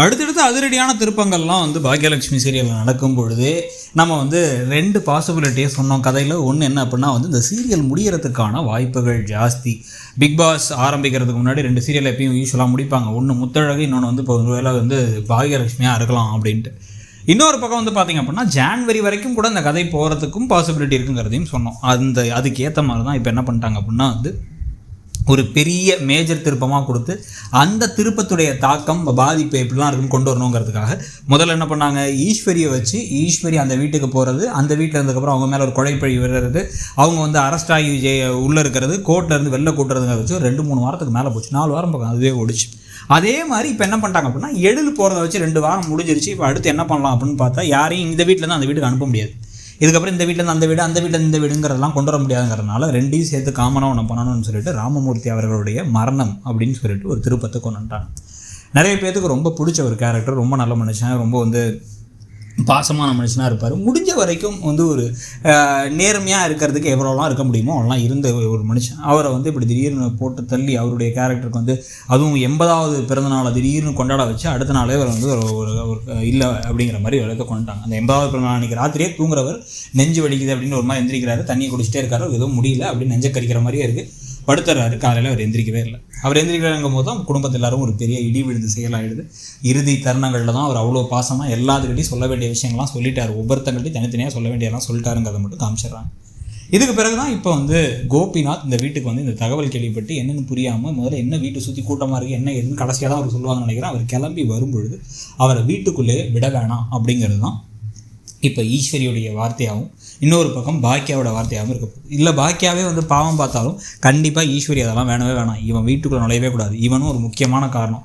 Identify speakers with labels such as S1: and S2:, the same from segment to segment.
S1: அடுத்தடுத்து அதிரடியான திருப்பங்கள்லாம் பாக்கியலட்சுமி சீரியலில் நடக்கும் பொழுது நம்ம 2 பாசிபிலிட்டியை சொன்னோம் கதையில். ஒன்று என்ன அப்படின்னா இந்த சீரியல் முடிகிறதுக்கான வாய்ப்புகள் ஜாஸ்தி. பிக் பாஸ் ஆரம்பிக்கிறதுக்கு முன்னாடி 2 சீரியல் எப்பயும் யூஸ்வலாக முடிப்பாங்க. ஒன்று முத்தழகு, இன்னொன்று இப்போ ஒரு வேளை பாக்கியலட்சுமியாக இருக்கலாம் அப்படின்ட்டு. இன்னொரு பக்கம் பார்த்திங்க அப்படின்னா ஜான்வரி வரைக்கும் கூட இந்த கதை போகிறதுக்கும் பாசிபிலிட்டி இருக்குங்கிறதையும் சொன்னோம். அதுக்கேற்ற மாதிரி தான் இப்போ என்ன பண்ணிட்டாங்க அப்படின்னா ஒரு பெரிய மேஜர் திருப்பமாக கொடுத்து அந்த திருப்பத்துடைய தாக்கம் பாதிப்பு எப்படிலாம் இருக்குன்னு கொண்டு வரணுங்கிறதுக்காக முதல்ல என்ன பண்ணாங்க, ஈஸ்வரியை வச்சு ஈஸ்வரி அந்த வீட்டுக்கு போகிறது, அந்த வீட்டில் இருந்ததுக்கப்புறம் அவங்க மேலே ஒரு கொலைப்பழி விடுறது, அவங்க அரெஸ்ட் ஆகி உள்ளே இருக்கிறது, கோர்ட்லேருந்து வெளில கூட்டுறதுங்க வச்சு 2-3 வாரத்துக்கு மேலே போச்சு. 4 வாரம் பக்கம் அதுவே ஓடிச்சு. அதே மாதிரி இப்போ என்ன பண்ணிட்டாங்க அப்படின்னா எழில் போகிறத வச்சு 2 வாரம் முடிஞ்சிருச்சு. இப்போ அடுத்து என்ன பண்ணலாம் அப்படின்னு பார்த்தா யாரையும் இந்த வீட்டிலேருந்து அந்த வீட்டுக்கு அனுப்ப முடியாது. இதுக்கப்புறம் இந்த வீட்டிலேருந்து அந்த வீடு, அந்த வீட்டில் இந்த வீடுங்கிறதெல்லாம் கொண்டு வர முடியாதுங்கிறதுனால 2ஐயும் சேர்த்து காமனாக ஒன்று பண்ணணும்னு சொல்லிட்டு ராமமூர்த்தி அவர்களுடைய மரணம் அப்படின்னு சொல்லிட்டு ஒரு திருப்பத்தை கொண்டு வந்துட்டாங்க. நிறைய பேர்த்துக்கு ரொம்ப பிடிச்ச ஒரு கேரக்டர், ரொம்ப நல்ல மனுஷன், ரொம்ப பாசமான மனுஷனாக இருப்பார். முடிஞ்ச வரைக்கும் ஒரு நேர்மையாக இருக்கிறதுக்கு எவ்வளோலாம் இருக்க முடியுமோ அவெல்லாம் இருந்த ஒரு மனுஷன். அவரை இப்படி திடீர்னு போட்டு தள்ளி அவருடைய கேரக்டருக்கு அதுவும் 80வது பிறந்தநாளை திடீர்னு கொண்டாட வச்சு அடுத்த நாளே அவர் ஒரு இல்லை அப்படிங்கிற மாதிரி இடத்த கொண்டுட்டாங்க. அந்த 80வது பிறந்தநாள் அன்றைக்கி ராத்திரியே தூங்குறவர் நெஞ்சு வலிக்குது அப்படின்னு ஒரு மாதிரி எந்திரிக்கிறாரு, தண்ணியை குடிச்சிட்டே இருக்காரு, எதுவும் முடியல அப்படின்னு நெஞ்சை கறிக்கிற மாதிரியே இருக்குது. படுத்துறாரு. காலையில் அவர் எந்திரிக்கவே இல்லை. அவர் எந்திரிக்கிறாங்கும் போது தான் குடும்பத்தில் எல்லாரும் ஒரு பெரிய இடி விழுந்து செயலாகிடுது. இறுதி தருணங்களில் தான் அவர் அவ்வளோ பாசமாக எல்லாத்துக்கிட்டையும் சொல்ல வேண்டிய விஷயங்கள்லாம் சொல்லிட்டார். ஒவ்வொருத்தங்கள்ட்டையும் தனித்தனியாக சொல்ல வேண்டியதெல்லாம் சொல்லிட்டாருங்கிறத மட்டும் காமிச்சிடுறாங்க. இதுக்கு பிறகு தான் இப்போ கோபிநாத் இந்த வீட்டுக்கு இந்த தகவல் கேள்விப்பட்டு என்னென்னு புரியாமல் முதல்ல என்ன வீட்டை சுற்றி கூட்டமாக இருக்குது என்ன எதுன்னு கடைசியாக தான் அவர் சொல்லுவாங்கன்னு நினைக்கிறேன். அவர் கிளம்பி வரும்பொழுது அவரை வீட்டுக்குள்ளே விட வேணாம் அப்படிங்கிறது தான் இப்போ ஈஸ்வரியுடைய வார்த்தையாகவும் இன்னொரு பக்கம் பாக்கியாவோட வார்த்தையாகவும் இருக்க போகுது. இல்லை பாக்கியாவே பாவம் பார்த்தாலும் கண்டிப்பாக ஈஸ்வரி அதெல்லாம் வேணவே வேணாம், இவன் வீட்டுக்குள்ளே நுழையவே கூடாது, இவனும் ஒரு முக்கியமான காரணம்.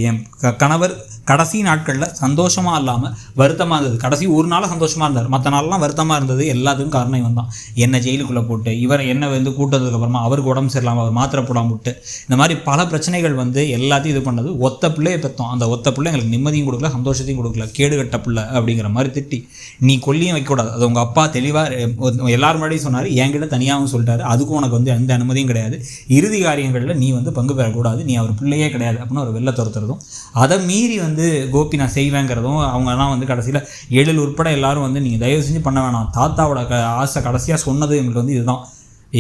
S1: என் கணவர் கடைசி நாட்களில் சந்தோஷமாக இல்லாமல் வருத்தமாக இருந்தது. கடைசி ஒரு நாள் சந்தோஷமாக இருந்தார், மற்ற நாள்லாம் வருத்தமாக இருந்தது. எல்லாத்துக்கும் காரணம் இவன் தான். என்னை ஜெயிலுக்குள்ளே போட்டு இவரை என்ன கூட்டதுக்கப்புறமா அவருக்கு உடம்பு சரியில்லாமல் அவர் மாத்திரை போடாமல் விட்டு இந்த மாதிரி பல பிரச்சனைகள் எல்லாத்தையும் இது பண்ணது. ஒத்த பிள்ளையை பெற்றோம், அந்த ஒத்த பிள்ளை எங்களுக்கு நிம்மதியும் கொடுக்கல, சந்தோஷத்தையும் கொடுக்கல, கேடுகட்ட பிள்ளை அப்படிங்கிற மாதிரி திட்டி நீ கொல்லியும் வைக்கக்கூடாது. அது உங்கள் அப்பா தெளிவாக எல்லாரும் முன்னாடியும் சொன்னார், என்கிட்ட தனியாகவும் சொல்லிட்டாரு. அதுக்கும் உனக்கு எந்த அனுமதியும் கிடையாது. இறுதி காரியங்களில் நீ பங்கு பெறக்கூடாது, நீ அவர் பிள்ளையே கிடையாது அப்படின்னு ஒரு வெள்ளை துரத்துறதும், அதை மீறி கோபி நான் செய்வேங்கிறதும், அவங்கெல்லாம் கடைசியில் எழில் உட்பட எல்லாரும் நீங்கள் தயவு செஞ்சு பண்ண வேணாம், தாத்தாவோட ஆசை கடைசியாக சொன்னது எங்களுக்கு இதுதான்,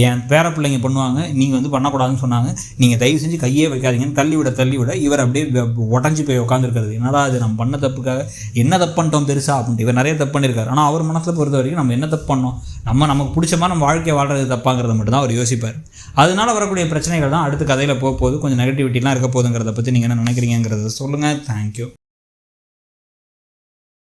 S1: என் பேர பிள்ளைங்க பண்ணுவாங்க, நீங்கள் பண்ணக்கூடாதுன்னு சொன்னாங்க, நீங்கள் தயவு செஞ்சு கையே வைக்காதீங்கன்னு தள்ளி விட இவர் அப்படியே உடஞ்சி போய் உட்காந்துருக்கிறது. என்னடா அது நம்ம பண்ண தப்புக்காக என்ன தப்பு பண்ணிட்டோம் பெருசா அப்படின்ட்டு. இவர் நிறைய தப்பு பண்ணியிருக்காரு. ஆனால் அவர் மனசில் பொறுத்த வரைக்கும் நம்ம என்ன தப்பு பண்ணோம், நமக்கு பிடிச்ச மாதிரி நம்ம வாழ்க்கையை வாழ்றது தப்பாங்கிறத மட்டும் தான் அவர் யோசிப்பார். அதனால் வரக்கூடிய பிரச்சனைகள் தான் அடுத்த கதையில் போகுது. கொஞ்சம் நெகட்டிவிட்டிலாம் இருக்க போகுதுங்கிறத பற்றி நீங்கள் என்ன நினைக்கிறீங்கிறத சொல்லுங்கள். தேங்க்யூ.